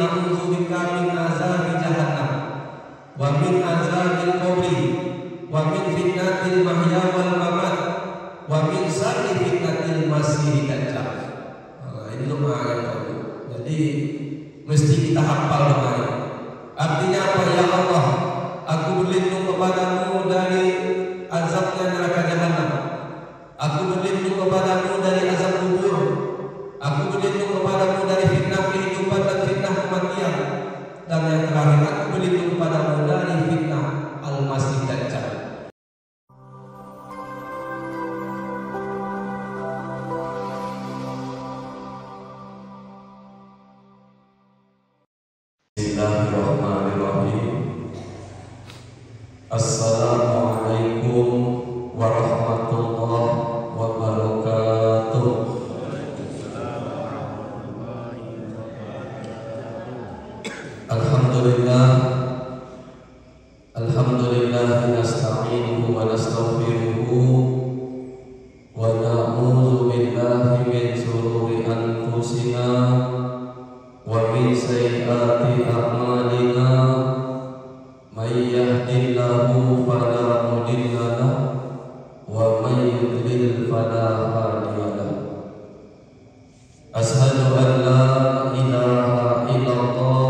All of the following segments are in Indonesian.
a'udzubika min azabi jahannam wa min azabil qabri wa min fitnatil mahya wal mamat wa min syarri fitnatil masih dajjal. Ini doa yang baru. Jadi mesti kita hafal doa ini. Artinya apa? Ya Allah, aku berlindung kepadamu dari azabnya neraka jahanam. Aku berlindung kepadamu dari azab kubur. Aku berlindung kepadamu dari fitnah kehidupan dan fitnah kematian. Dan yang terakhir, aku berlindung kepadamu dari fitnah al-masih dajjal. Bismillahirrahmanirrahim. Assalamualaikum warahmatullahi wabarakatuh. Alhamdulillah, alhamdulillah nasta'inuhu wa nastaghfiruhu wa na'udzu billahi min shururi anfusina wa min sayyiati a'malina. May yahdihillahu fala mudilla lahu wa may yudlil fala hadiya lahu. Asyhadu an la ilaha illallah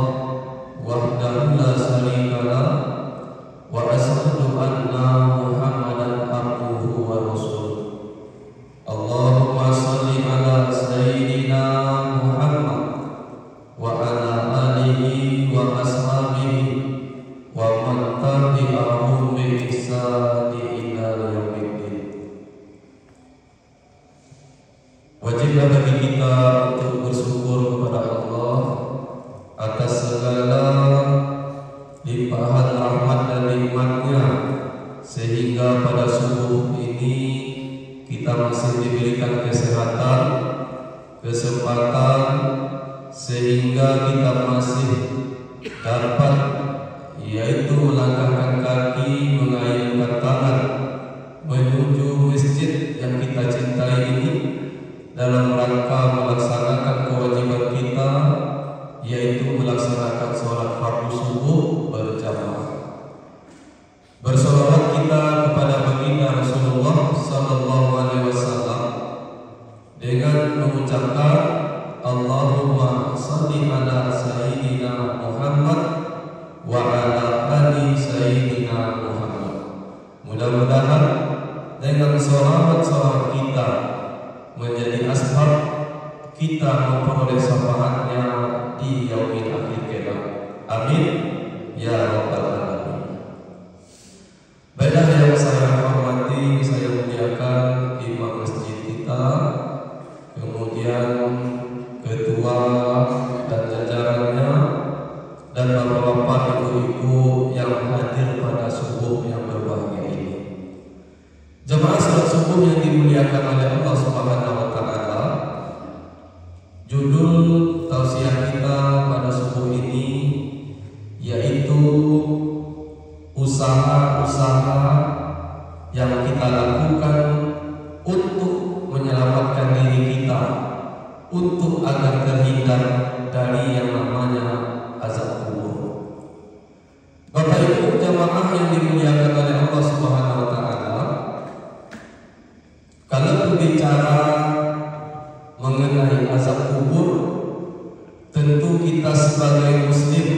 wahdahu la syarika lahu wa asyhadu anna Muhammadan abduhu wa rasuluh. Allahumma shalli ala sayyidina Muhammad wa ala alihi wa ashabihi wa man tabi'ahum bi ihsani ila yaumiddin. Wajiblah bagi kita untuk bersyukur kepada Allah atas segala limpahan rahmat dan nikmatnya, sehingga pada subuh ini kita masih diberikan kesehatan, kesempatan, sehingga kita masih dapat yaitu melangkahkan kaki, mengayunkan tangan menuju masjid yang kita cintai ini dalam rangka melaksanakan kewajiban kita, yaitu melaksanakan sholat fardu subuh berjamaah. Bersolawat kita kepada baginda Rasulullah sallallahu alaihi wasallam dengan mengucapkan Allahumma shalli ala sayyidina Muhammad wa ala ali sayyidina Muhammad. Mudah-mudahan dengan sholawat kita menjadi asbab kita memperoleh syafaatnya di yaumil akhir kelak. Amin ya rabbal alamin. Baiklah yang saya hormati, saya muliakan imam masjid kita, kemudian ketua dan jajarannya, dan bapak-bapak, ibu-ibu yang hadir pada subuh yang berbahagia ini. Jemaah salat subuh yang dimuliakan oleh Allah Subhanahu wa taala, judul tausiah kita pada subuh ini yaitu usaha-usaha yang kita lakukan untuk menyelamatkan diri kita, untuk agar terhindar dari yang namanya azab kubur. Bapak Ibu jamaah yang dimuliakan oleh Allah Subhanahu wa taala, kalau berbicara mengenai azab kubur, tentu kita sebagai muslim,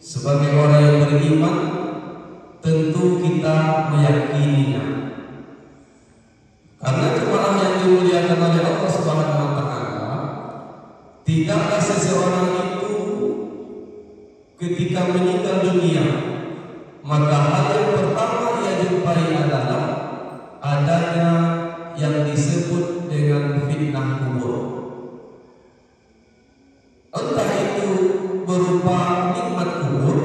sebagai orang yang beriman, tentu kita meyakininya. Karena jemaah yang dimuliakan oleh Allah Subhanahu wa taala, tidaklah seseorang itu ketika meninggal dunia, maka hal yang pertama ia jumpai adalah adanya yang disebut dengan fitnah kubur. Entah itu berupa nikmat kubur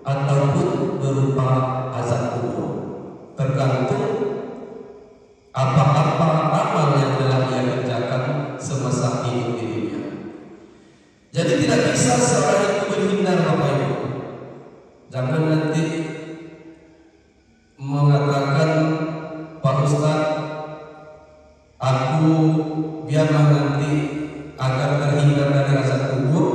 ataupun berupa azab kubur, tergantung apa-apa amal yang telah ia kerjakan semasa hidup di dunia. Jadi tidak bisa seorang itu berhindar, Bapak Ibu. Jangan nanti mengatakan, Pak Ustadz, aku biarlah nanti agar terhindar dari azab kubur,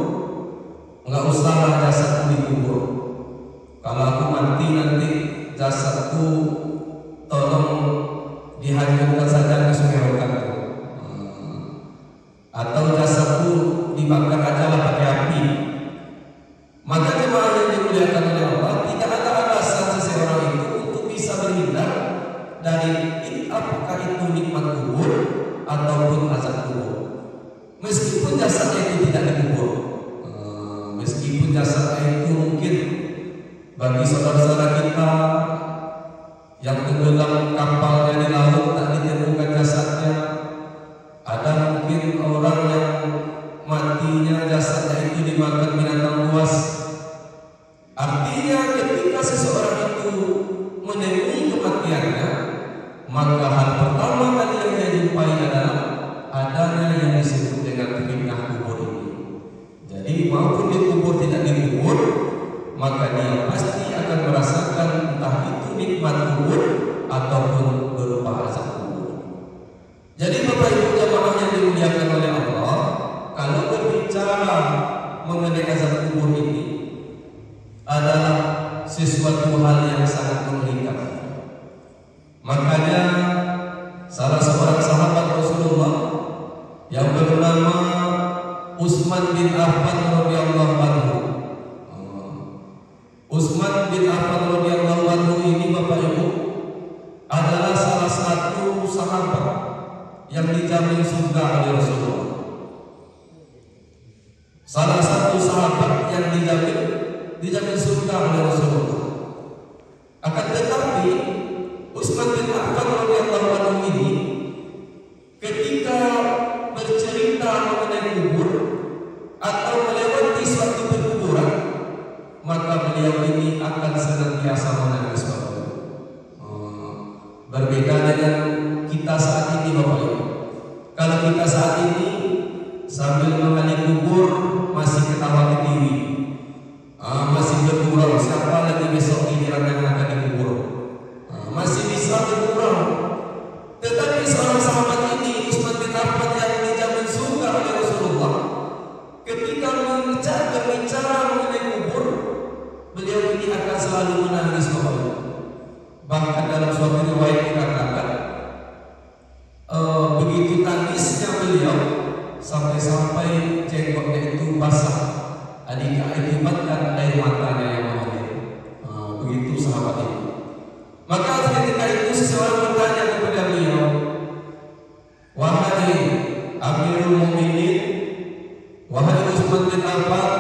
matinya jasadnya itu dimakan binatang buas. Artinya ketika seseorang itu menemui kematiannya, maka hal pertama kali yang dia jumpai adalah adanya yang disebut dengan fitnah kubur ini. Jadi maupun dikubur tidak dikubur, maka dia pasti akan merasakan entah itu nikmat kubur ataupun berupa azab kubur. Jadi Bapak Ibu jamaah yang dimuliakan oleh Allah, kalau berbicara mengenai azab kubur ini adalah sesuatu hal yang sangat mengerikan. Makanya salah seorang sahabat Rasulullah yang bernama Utsman bin Affan radhiyallahu anhu. Utsman bin Affan radhiyallahu anhu ini Bapak Ibu adalah salah satu sahabat yang dijamin surga oleh Rasulullah. Salah satu sahabat yang dijamin surga oleh Rasulullah. Akan tetapi Utsman bin Affan radhiyallahu anhu ini ketika bercerita mengenai kubur atau melewati suatu perkuburan, maka beliau ini akan senantiasa menangis. Berbeda dengan kita saat ini Bapak Ibu. Kalau kita saat ini sambil mengali kubur masih ketawa ketiwi, masih bergurau siapa lagi besok giliran yang akan dikubur, masih bisa bergurau. Tetapi seorang sahabat ini Utsman bin Affan yang dijamin surga oleh Rasulullah, ketika berbicara mengenai kubur, beliau ini akan selalu menangis Bapak Ibu. Bahkan dalam suatu riwayat dikatakan begitu tangisnya beliau sampai-sampai jenggotnya itu basah, akibatkan air matanya yang mengalir. Begitu sahabat itu. Maka ketika itu seseorang bertanya kepada beliau, wahai Amirul Mukminin, wahai Utsman bin Affan,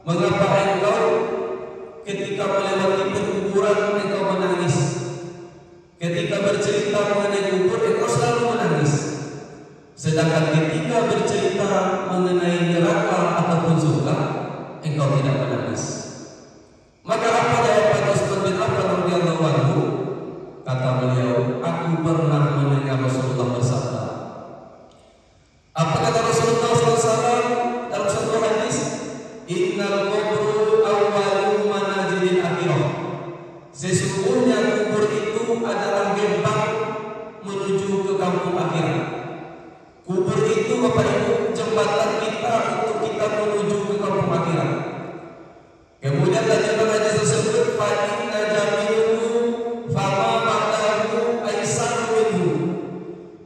mengapa engkau ketika melewati perkuburan engkau menangis? Ketika bercerita mengenai kubur engkau selalu menangis, sedangkan ketika bercerita mengenai neraka ataupun surga engkau tidak menangis. Maka apa jawaban Utsman bin Affan radhiyallahu anhu? Kata beliau, aku pernah mendengar Rasulullah bersabda. Apa kata Rasulullah SAW dalam satu hadis? Innal kubur awwalu manazilil akhirah. Sesungguhnya kubur itu adalah gerbang menuju ke kampung akhirat. Kubur itu Bapak Ibu jembatan kita untuk kita menuju ke kampung akhirat. Kemudian dalam hadis tersebut, fa inna jami'u fama ba'dahu aisaru minhu.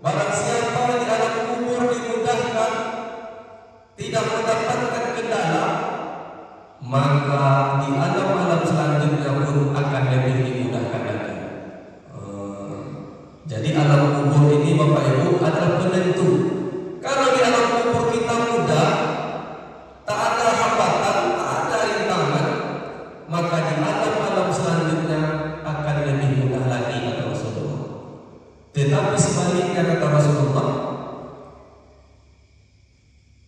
Barang siapa di alam kubur dimudahkan, tidak mendapatkan kendala, maka di alam-alam selanjutnya pun akan lebih dimudahkan lagi. Jadi alam kubur ini Bapak Ibu adalah penentu. Kalau di alam kubur kita mudah, tak ada hambatan, tak ada rintangan, maka di alam-alam selanjutnya akan lebih mudah lagi kata Rasulullah. Tetapi sebaliknya kata Rasulullah,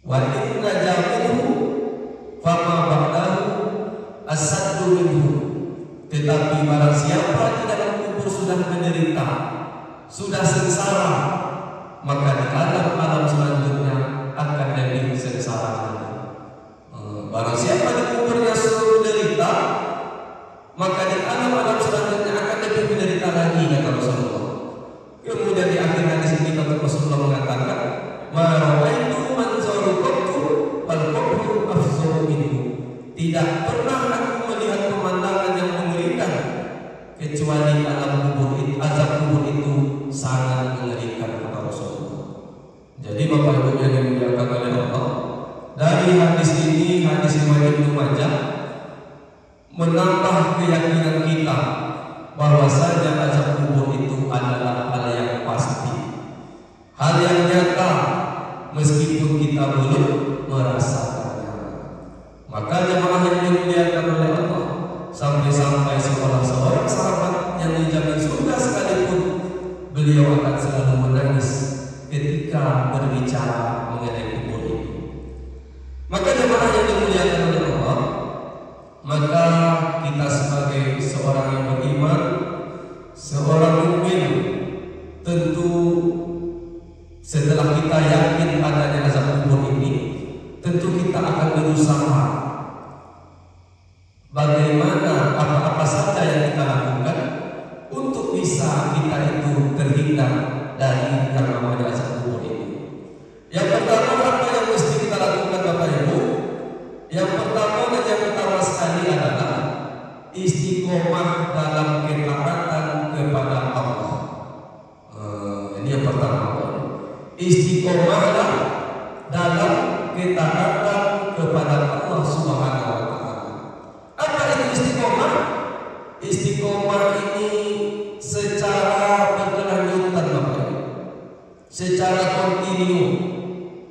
wa inna jami'u fama ba'dahu asaddu minhu. Tetapi barang siapa di dalam kubur sudah menderita, sudah sengsara, maka di alam-alam selanjutnya akan lebih sengsara lagi. Barang siapa di kuburnya sudah menderita, maka di alam-alam selanjutnya akan lebih menderita lagi kata Rasulullah. Kemudian di akhir hadis ini kata Rasulullah mengatakan, ma rawaitu man zarqatu wal qabru afzaru minhu. Tidak pernah aku melihat pemandangan yang mengerikan kecuali alam kubur itu, azab kubur itu sangat mengerikan kata Rasulullah. Jadi Bapak Ibu yang dimuliakan oleh Allah, dari hadis ini, hadis riwayat Ibnu Majah, menambah keyakinan kita bahwasanya azab kubur itu adalah hal yang pasti, hal yang nyata, meskipun kita belum merasakannya. Maka jemaah yang dimuliakan oleh Allah, sampai-sampai seorang sahabat yang dijamin surga sekalipun, beliau akan selalu menangis ketika berbicara mengenai kubur ini. Maka jemaah yang dimuliakan oleh Allah, maka kita sebagai seorang yang beriman, seorang mukmin, tentu setelah kita yakin adanya azab kubur ini, tentu kita akan berusaha bagaimana apa-apa saja yang kita lakukan untuk bisa kita itu terhindar dari yang namanya azab kubur ini. Yang pertama, apa yang mesti kita lakukan Bapak Ibu? Yang pertama dan yang utama sekali adalah istiqomah dalam ketaatan kepada Allah. Ini yang pertama. Istiqomahlah dalam ketaatan kepada Allah Subhanahu wa Ta'ala. Apa itu istiqomah? Istiqomah ini secara berkelanjutan, Bapak, secara kontinu.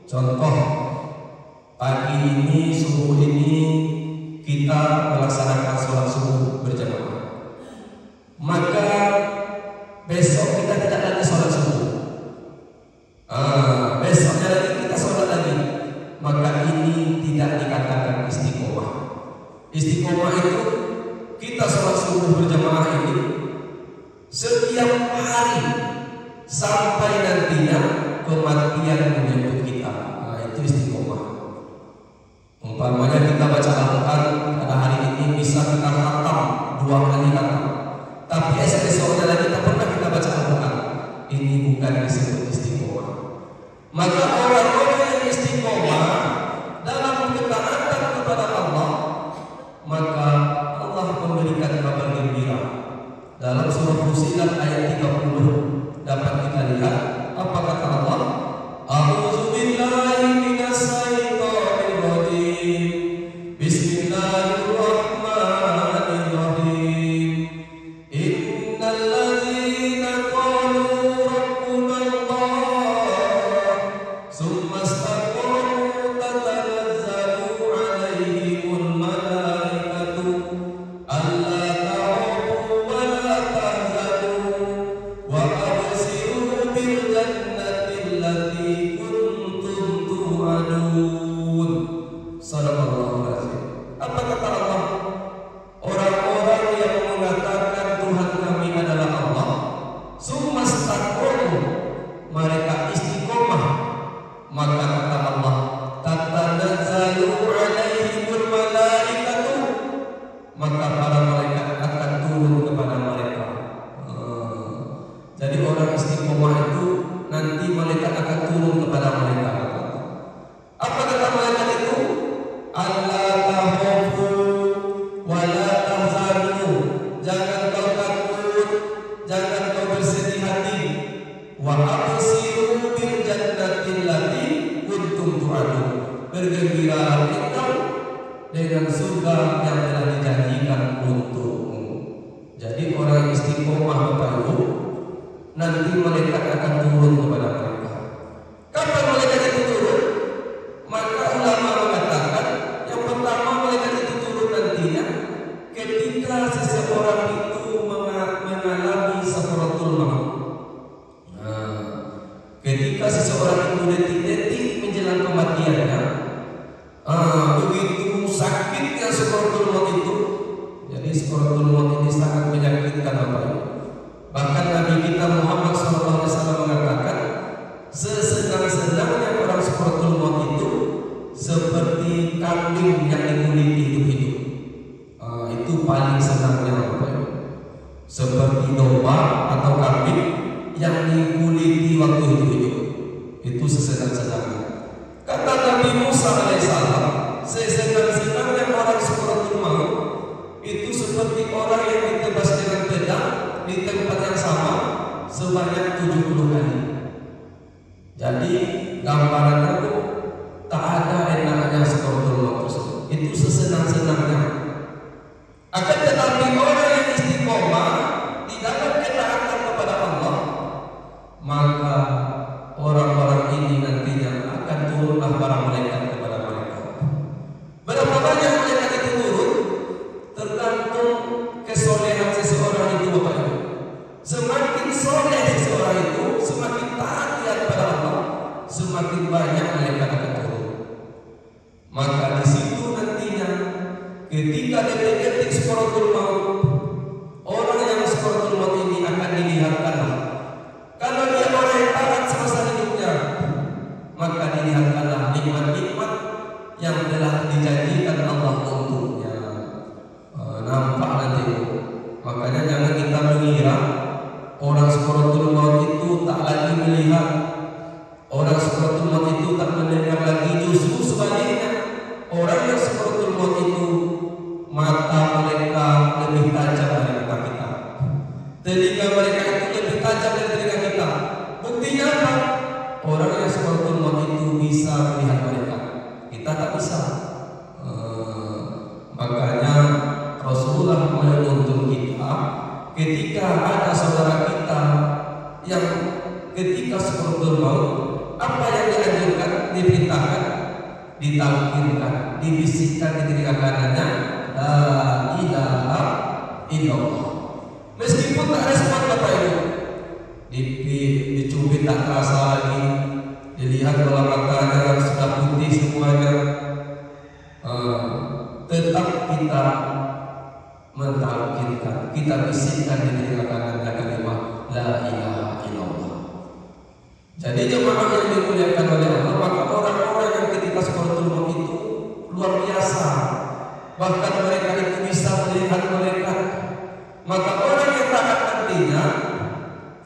Contoh, pagi ini, subuh ini kita melaksanakan sholat subuh berjamaah. Maka besok kita tidak lagi sholat subuh. Besoknya lagi kita sholat lagi. Maka ini tidak dikatakan istiqomah. Istiqomah itu kita sholat subuh berjamaah ini setiap hari sampai nantinya kematian menyebut kita. Itu istiqomah. Umpamanya kita baca Al-Quran pada hari ini bisa kita khatam 2 kali khatam, tapi esok-esoknya lagi tak pernah kita baca Al-Quran. Ini bukan disebut istiqomah. Maka orang-orang yang istiqomah dalam ketaatan kepada Allah, maka Allah memberikan kabar gembira. Dalam surah Fussilat ayat 30 dapat kita lihat apa kata Allah? A'udzu billahi minasy syaithanir rajim. Bismillahirrahmanirrahim. Innal ladzina qalu rabbuna Allah tsumma istaqamu tatanazzalu 'alaihimul malaikatu alla takhafu wa la tahzanu wa abshiru bil jannati allati kuntum tu'adun. Sadaqallahul azim. Apa kata Allah? Orang-orang yang mengatakan Tuhan kami adalah Allah, summa istaqamu, mereka istiqomah, maka kata Allah, tatanazzalu 'alaihimul malaikatu, maka para malaikat akan turun kepada mereka. Jadi orang istiqomah itu nanti malaikat akan turun kepada mereka. Apa kata malaikat itu? Allah takhafu wa la tahzanu, jangan kau takut, jangan kau bersedih hati. Wa abshiru bil jannati allati kuntum tu'adun, bergembiralah engkau dengan surga yang telah dijanjikan untukmu. Jadi orang istiqomah Bapak Ibu, nanti malaikat akan turun kepada mereka. Kapan malaikat itu turun? Maka ulama mengatakan yang pertama malaikat itu turun nantinya ketika seseorang itu mengalami sakaratul maut. Ketika seseorang itu detik-detik menjelang kematiannya, begitu sakitnya sakaratul maut itu. Jadi sakaratul maut ini sangat menyakitkan Bapak Ibu. Bahkan Nabi kita Muhammad SAW mengatakan, sesenang-senangnya orang sakaratul maut itu seperti kambing yang dikuliti hidup-hidup. Itu paling senangnya Bapak Ibu. Seperti domba atau kambing yang dikuliti waktu hidup-hidup. Itu sesenang-senangnya. Kata Nabi Musa alaihissalam, sesenang-senangnya orang sakaratul maut itu seperti orang yang ditebas dengan pedang di tempat yang sama sebanyak 70 kali. Jadi gambarannya itu tak ada enaknya sakaratul maut tersebut. Itu sesenang-senangnya. Akan tetapi orang yang istiqomah di dalam ketaatan kepada Allah, maka orang-orang ini nantinya akan turunlah para malaikat kepada Maka di situ nantinya ketika detik-detik sekaratul maut, orang yang sekaratul maut ini akan dilihatkanlah. Kalau dia orang yang taat semasa hidupnya, maka dilihatkanlah nikmat-nikmat yang telah dijanjikan Allah untuknya. Nampak nanti. Makanya jangan kita mengira orang sekaratul maut itu tak lagi melihat, orang sekaratul maut itu tak mendengar lagi. Justru sebaliknya, orang yang sekaratul maut itu mata mereka lebih tajam dari mata kita, telinga mereka itu lebih tajam dari telinga kita. Buktinya apa? Orang yang sekaratul maut itu bisa melihat mereka, kita tak bisa. Makanya Rasulullah menuntun kita ketika ada saudara kita yang ketika sekaratul maut, apa yang dianjurkan, diperintahkan, ditalkinkan, dibisikkan di telinga kanannya, la ilaha illallah. Meskipun tak respon Bapak Ibu, dicubit tak terasa lagi, dilihat bola matanya sudah putih semuanya, tetap kita mentalkinkan, kita bisikkan di telinga kanannya kalimat la ilaha illallah. Jadi jemaah yang dimuliakan oleh Allah, maka orang-orang yang ketika sekaratul maut itu luar biasa, bahkan mereka itu bisa melihat mereka. Maka orang yang taat nantinya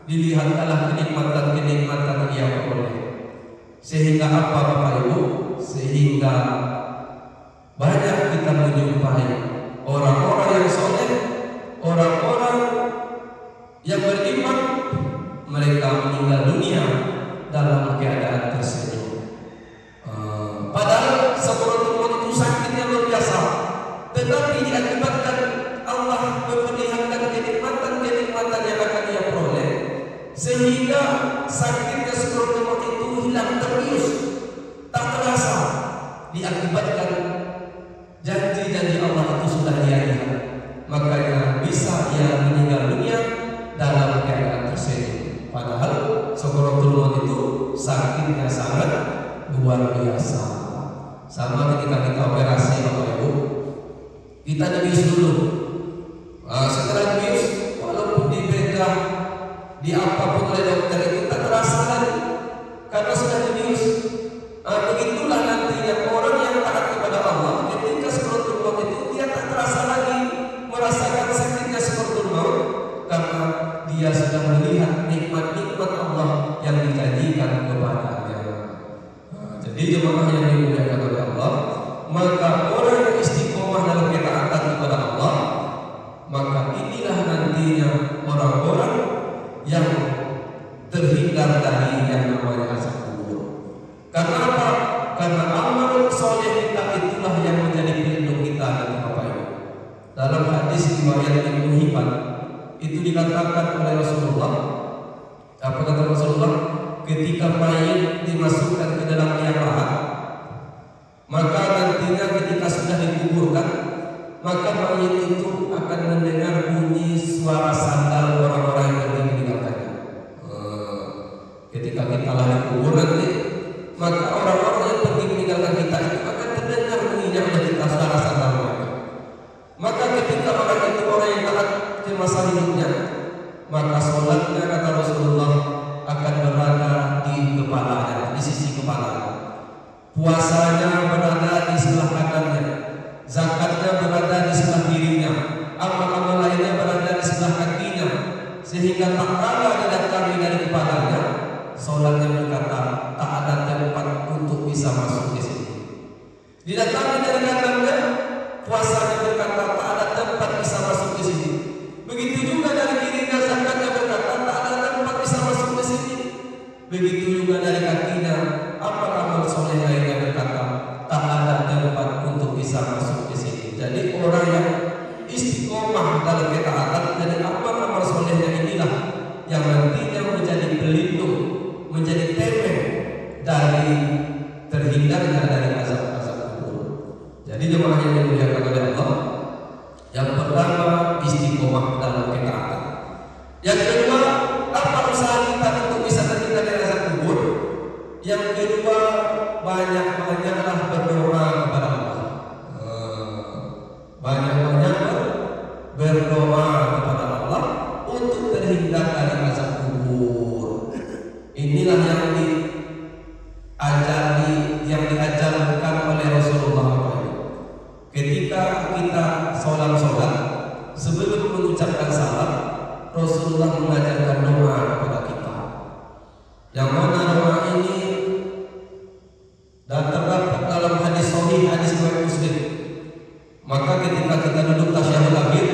dilihatkanlah kenikmatan-kenikmatan yang ia peroleh. Sehingga apa Bapak Ibu? Sehingga banyak kita menjumpai orang-orang yang soleh, orang-orang yang beriman, mereka meninggal dunia dalam keadaan tersenyum. Padahal sekaratul maut itu sakitnya luar biasa, tetapi diakibatkan Allah memperlihatkan kenikmatan-kenikmatan yang akan ia peroleh, sehingga sakitnya sekaratul maut itu hilang terbius, tak terasa, diakibatkan janji-janji Allah itu sudah dia lihat. Makanya bisa ia meninggal dunia dalam keadaan tersenyum. Padahal sekaratul maut itu sakitnya sangat luar biasa. Sama ketika kita operasi Bapak Ibu, kita dibius dulu. Setelah dibius, walaupun dibedah, di apapun oleh dokter itu tak terasa lagi, karena sudah dibius. Begitulah nantinya orang yang taat kepada Allah, ketika sekaratul maut itu dia tak terasa lagi merasakan sakitnya sekaratul maut, karena dia sudah melihat nikmat-nikmat Allah yang dijanjikan kepadanya. Jadi jemaah yang dimuliakan oleh Allah, maka orang yang istiqomah dalam ketaatan kepada Allah, maka inilah nantinya orang-orang yang terhindar dari yang namanya azab kubur. Karena apa? Karena amal soleh kita itulah yang menjadi pelindung kita nanti Bapak Ibu. Dalam hadis riwayat Ibnu Hibban itu dikatakan oleh Rasulullah, apa kata Rasulullah? Ketika mayat dimasukkan ke dalam liang lahat, maka nantinya ketika sudah dikuburkan, maka mayat itu akan mendengar bunyi suara sandal orang-orang yang pergi meninggalkannya. Ketika kita lah dikubur nanti, maka orang-orang yang pergi meninggalkan kita itu akan terdengar bunyinya oleh kita suara sandal mereka. Maka ketika orang itu orang yang taat ke masa hidupnya, maka sholatnya kata Rasulullah akan berada di kepalanya, di sisi kepalanya. Puasanya berada di sebelah kanannya, zakatnya berada di sebelah kirinya, amal-amal lainnya berada di sebelah kakinya, sehingga tak kala didatangi dari kepalanya, sholatnya berkata tak ada tempat untuk bisa masuk di sini. Didatangi dari kanannya, puasanya berkata tak ada tempat bisa masuk di sini. Begitu juga dari kirinya, zakatnya berkata tak ada tempat bisa masuk di sini. Begitu juga dari kakinya, amal-amal soleh lainnya berkata tak ada tempat untuk bisa masuk di sini. Jadi orang yang istiqomah dalam ketaatan, jadi amal-amal solehnya inilah yang nantinya menjadi pelindung, menjadi temeng dari terhindarnya dari azab-azab kubur. Jadi jemaah yang dimuliakan oleh Allah, yang pertama istiqomah dalam ketaatan. Yang kedua, apa usaha kita untuk bisa terhindar dari azab kubur? Yang kedua, banyak-banyaklah berdoa kepada mengucapkan salam, Rasulullah mengajarkan doa kepada kita. Yang mana doa ini dan terdapat dalam hadis sahih, hadis riwayat Muslim. Maka ketika kita duduk tasyahud akhir,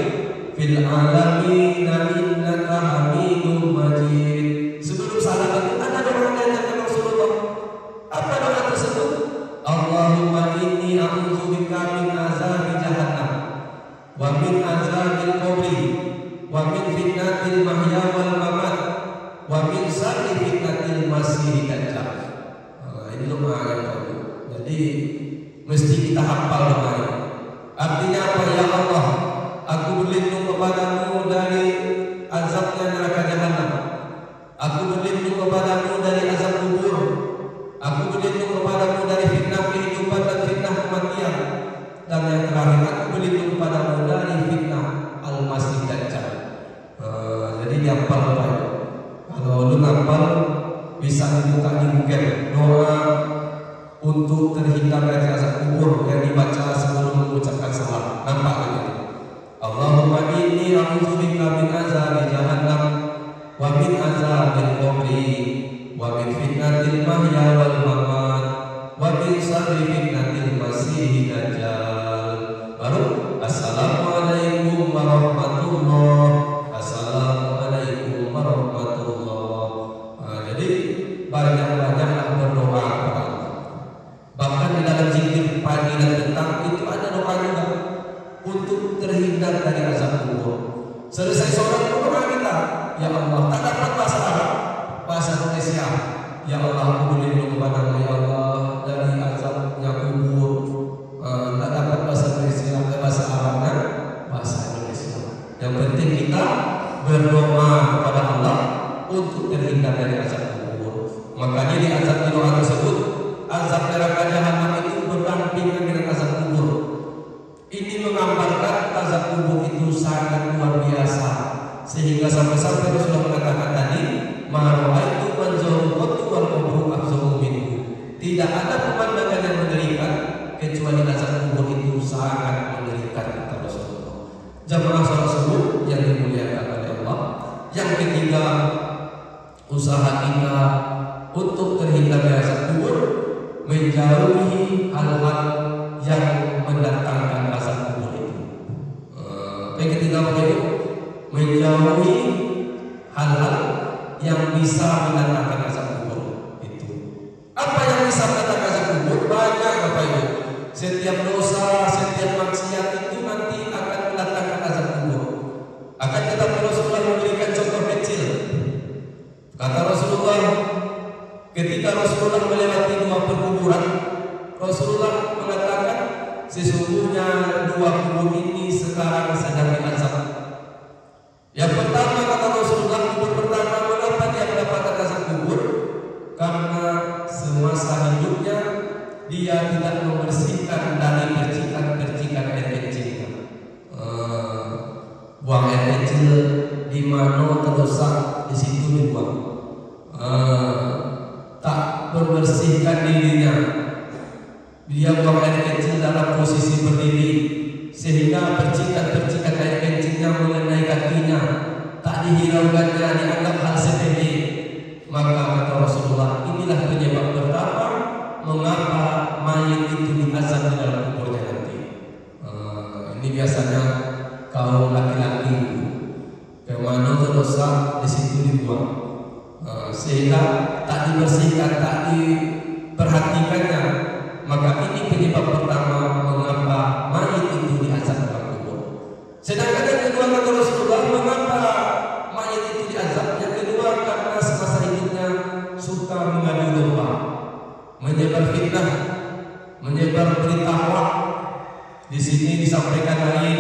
fil alamin innaka hamidum majid. Sebelum salam itu ada doa yang Rasulullah. Apa doa tersebut? Allahumma inni a'udzubika min azabi jahannam wa min azabil qabri wa min fitnatil mahya wal mamat wa min syarri fitnatil masih dajjal. Ini doa yang baru. Jadi mesti kita hafal doa ini. Artinya apa? Ya Allah, aku berlindung kepadamu dari azabnya neraka jahanam. Aku berlindung kepadamu dari azab kubur. Aku berlindung kepadamu dari fitnah kehidupan dan fitnah kematian. Dan yang terakhir, aku berlindung kepadamu dari fitnah al-masih dajjal. Jadi dihafal doa. Kalau lu ngapal bisa dibuka di Google doa untuk terhindar dari azab kubur yang dibaca sebelum mengucapkan salam. Nampak gitu. Allahumma inni a'udzubika min azabi jahannam wa min azabil qabri wa min fitnatil mahya wal mamat wa min syarri fitnatil masih dajjal. Baru assalamualaikum warahmatullahi. Assalamualaikum warahmatullahi. Jadi banyak-banyaklah berdoa kepada Allah. Bahkan di dalam zikir pagi dan petang itu ada doa juga untuk terhindar dari azab kubur. Selesai sholat doa kita, ya Allah, tak dapat bahasa Arab, bahasa Indonesia. Ya Allah, aku berlindung kepadamu ya Allah dari azabnya kubur. Tak dapat bahasa Indonesia, bahasa Arabnya bahasa Indonesia. Yang penting kita berdoa kepada Allah untuk terhindar dari azab kubur. Makanya di azab di doa tersebut, azab neraka jahanam itu berdampingan dengan azab kubur. Ini menggambarkan azab kubur itu sangat luar biasa, sehingga sampai-sampai Rasulullah mengatakan tadi, ma'ra'aitu manzuru qattu wal qabru afzalu minhu. Tidak ada pemandangan yang mengerikan kecuali azab kubur itu sangat mengerikan, kata Rasulullah. Jamaah salat subuh yang dimuliakan oleh Allah. Yang ketiga, usaha kita untuk terhindar dari azab kubur, menjauhi hal-hal yang mendatangkan azab kubur itu. Yang ketiga apa itu? Menjauhi hal-hal yang bisa mendatangkan azab kubur itu. Apa yang bisa mendatangkan azab kubur? Banyak apa itu? Setiap dosa, setiap maksiat itu nanti akan mendatangkan azab kubur. Akan tetapi Rasulullah memberikan contoh kecil. Kata Rasulullah, ketika Rasulullah melewati dua perkuburan, Rasulullah mengatakan, sesungguhnya dua kubur ini sekarang sedang diazab. Yang pertama, kata Rasulullah, kubur pertama, mengapa dia mendapatkan azab kubur? Karena semasa hidupnya dia tidak membersihkan dari percikan-percikan air kencingnya. Buang air kecil di mana terdosa, di situ dibuang. Tak membersihkan dirinya, dia buang air kecil dalam posisi berdiri, sehingga percikan-percikan air kencingnya mengenai kakinya, tak dihiraukannya, dianggap hal sepele. Maka kata Rasulullah, inilah penyebab pertama mengapa mayat itu diazab di dalam kuburnya nanti. Ini biasanya kaum laki-laki kemana terdosa, di situ dibuang, sehingga tak dibersihkan, tak diperhatikannya. Maka ini penyebab pertama mengapa mayat itu diazab dalam kubur. Sedangkan yang kedua, kata Rasulullah, mengapa mayat itu diazab? Yang kedua, karena semasa hidupnya suka mengadu domba, menyebar fitnah, menyebar berita hoax. Di sini disampaikan lain,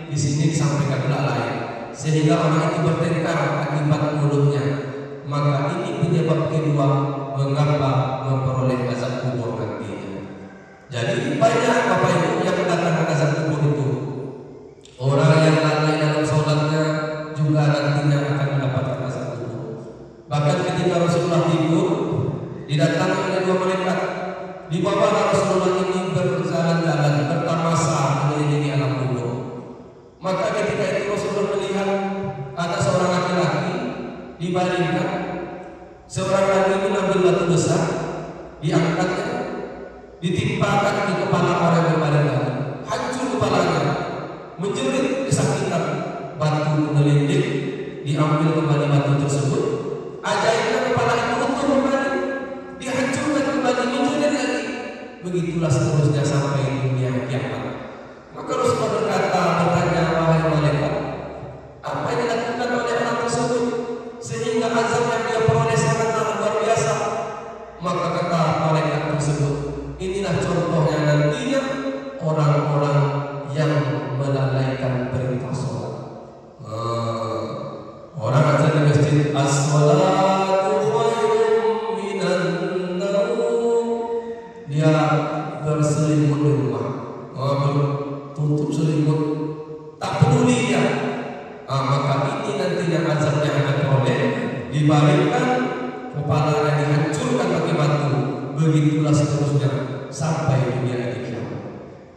di sini disampaikan pula lain, sehingga orang itu bertengkar akibat mulutnya. Maka ini penyebab kedua mengapa memperoleh azab kubur nantinya. Jadi banyak Bapak Ibu yang mendatangkan azab kubur itu. Orang yang lalai dalam sholatnya juga nantinya akan mendapatkan azab kubur. Bahkan ketika Rasulullah tidur, didatangi oleh dua malaikat. Di bawah Rasulullah ini berjalan-jalan, bertamasa mengelilingi alam kubur. Maka ketika itu Rasulullah melihat orang-orang yang melalaikan perintah sholat. Orang azan di masjid, as-sholatu khairun minan naum, dia berselimut di rumah, tutup selimut, tak peduli dia. Maka ini nantinya azabnya akan oleh dibalikkan, kepalanya dihancurkan pakai batu, begitulah seterusnya sampai dunia ini kiamat.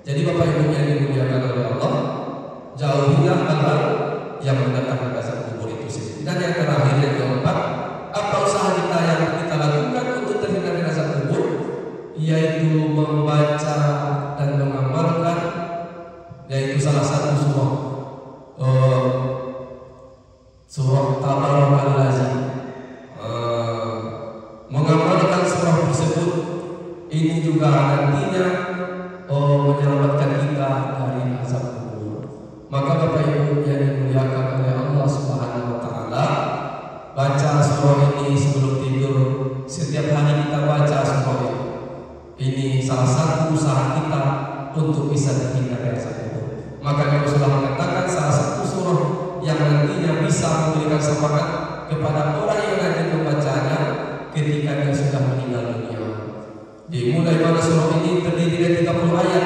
Jadi Bapak Ibu yang dimuliakan oleh Allah, jauhilah hal-hal yang mendatangkan azab kubur itu sendiri. Dan yang terakhir, yang keempat, apa usaha kita yang kita lakukan untuk terhindar dari azab kubur, yaitu membaca dan mengamalkan, yaitu salah satu surah Tabarakal-Ladzi. Mengamalkan surah tersebut ini juga nantinya menyelamatkan kita dari azab kubur. Maka Bapak Ibu yang dimuliakan oleh Allah Subhanahu wa taala, baca surah ini sebelum tidur. Setiap hari kita baca surah ini. Ini salah satu usaha kita untuk bisa terhindar dari azab kubur. Maka Rasulullah mengatakan salah satu surah yang nantinya bisa memberikan semangat kepada orang yang rajin membacanya ketika dia sudah meninggal dunia. Dimulai pada surah ini terdiri dari 30 ayat.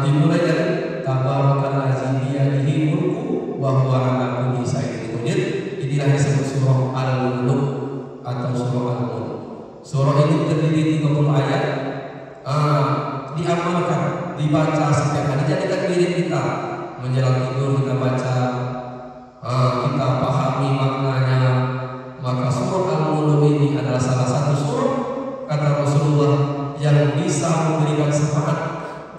Dimulai dari Tabarakal-Ladzi biyadihi mulku wa huwa ala kulli syai'in qadir. Inilah disebut surah Al-Mulk atau surah Al-Mulk. Surah ini terdiri 30 ayat. Diamalkan, dibaca setiap hari. Jadikan diri kita menjelang tidur kita baca, kita pahami maknanya. Maka surah Al-Mulk ini adalah salah satu surah, kata Rasulullah, yang bisa memberikan semangat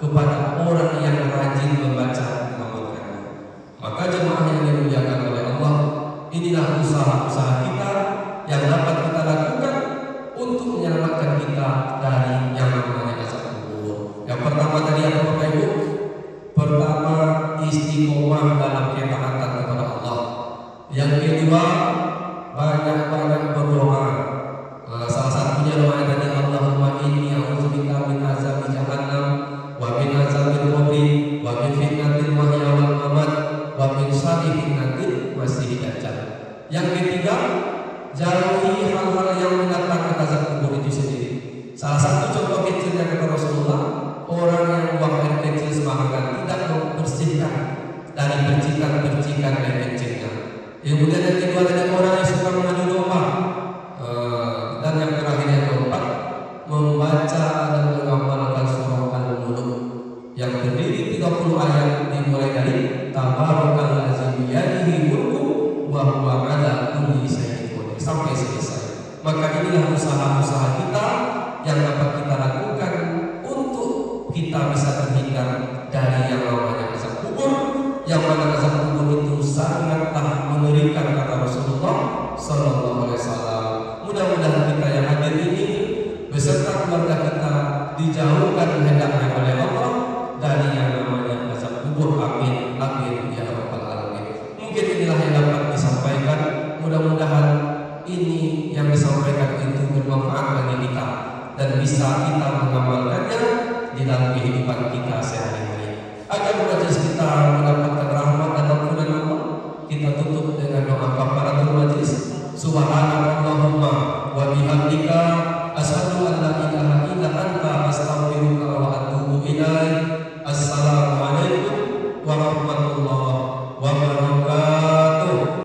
kepada orang yang rajin membaca dan mengamalkannya. Maka jemaah yang dimuliakan oleh Allah, inilah usaha-usaha kita yang dapat kita lakukan untuk menyelamatkan kita dari yang namanya azab kubur. Yang pertama tadi apa Bapak Ibu? Pertama, istiqomah dalam ketaatan kepada Allah. Yang kedua, banyak-banyak berdoa. Salah satunya doa tadi, Allahumma inni a'udzubika min azabi jahannam wa min azabil qabri wa min fitnatil mahya wal mamat wa min syarri fitnatil masiihid dajjal. Yang ketiga, jauhi hal-hal yang mendatangkan azab kubur itu sendiri. Salah satu contoh kecilnya kata Rasulullah, orang yang buang air kecil sembarangan, tidak membersihkan dari percikan-percikan air kecilnya. Kemudian yang kedua adalah orang yang suka mengadu domba. Dan yang terakhir yang keempat, membaca dan mengamalkan surah Al-Mulk yang terdiri 30 ayat, dimulai dari Tabarakal-Ladzi biyadihi mulku wa huwa ala kulli syai'in qadir sampai selesai. Maka inilah usaha-usaha kita yang dapat kita lakukan untuk kita bisa terhindar dari yang namanya azab kubur. Yang mana azab kubur itu sangatlah mengerikan, kata Rasulullah sallallahu alaihi wasallam. Mudah-mudahan kita yang hadir ini beserta keluarga kita dijauhkan hendaknya oleh Allah dari yang namanya azab kubur. Amin amin ya rabbal alamin. Mungkin inilah yang dapat disampaikan. Mudah-mudahan ini yang disampaikan itu bermanfaat bagi kita dan bisa kita mengamalkannya di dalam kehidupan kita sehari-hari. Agar majelis kita mendapatkan rahmat dan ampunan Allah, kita tutup dengan doa kafaratul majelis. Subhanallahumma wa bihamdika